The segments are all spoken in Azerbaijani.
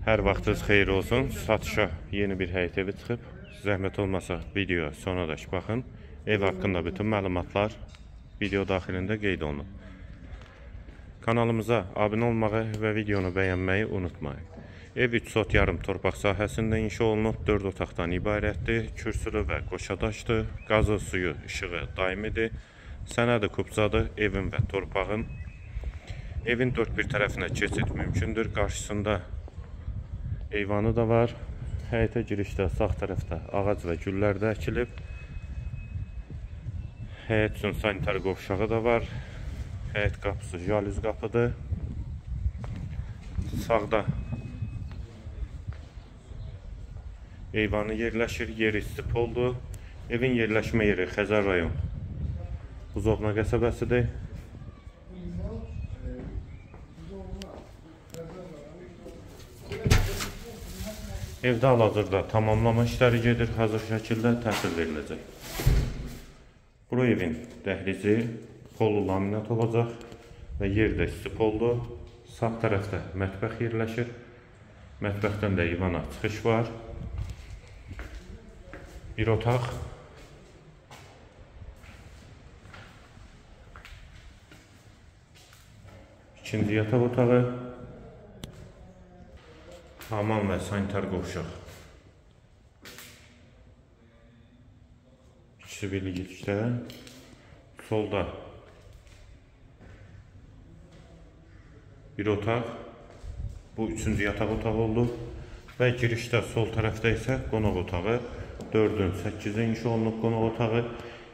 Hər vaxtınız xeyir olsun. Satışa yeni bir həyət evi çıxıb. Zəhmət olmasa videoya sonradək baxın. Ev haqqında bütün məlumatlar video daxilində qeyd olunub. Kanalımıza abunə olmağı və videonu bəyənməyi unutmayın. Ev 3 sot yarım torpaq sahəsində inşa olunub, 4 otaqdan ibarətdir, kürsülü və qoşadaşdır, qazı, suyu, işığı daimidir, sənədi kubzadır, evin və torpağın. Evin dörd bir tərəfinə keçid mümkündür, qarşısında eyvanı da var. Həyətə girişdə sağ tərəfdə ağac və güllər də əkilib. Həyət üçün sanitar qovşağı da var. Həyət qapısı jalüz qapıdır. Sağda eyvanı yerləşir, yeri istipoldur. Evin yerləşmə yeri Xəzər rayon Buzovna qəsəbəsidir. Evdə hal-hazırda tamamlama işləri gedir, hazır şəkildə təhvil veriləcək. Bura evin dəhlizi, polu laminat olacaq və yerdə istipoldur. Sağ tərəfdə mətbəx yerləşir. Mətbəxdən də eyvana çıxış var. Bir otaq. İkinci yataq otağı. Hamam və sanitar qovşaq. İkisi birlikdə. Solda bir otaq. Bu üçüncü yataq otağı oldu. Və girişdə sol tərəfdə isə qonaq otağı. 4-ün 8-i inşa olunub qonaq otağı.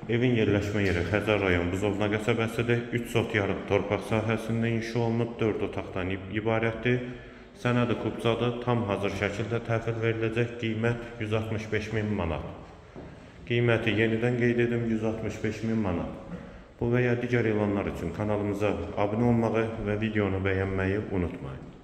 Evin yerləşmə yeri Xəzər rayon Buzovna qəsəbəsidir. 3 sot yarım torpaq sahəsində inşa olunub, 4 otaqdan ibarətdir. Sənədi kubzadır, tam hazır şəkildə təhvil veriləcək. Qiymət 165.000 manat. Qiyməti yenidən qeyd edim, 165.000 manat. Bu və ya digər elanlar üçün kanalımıza abunə olmağı və videonu bəyənməyi unutmayın.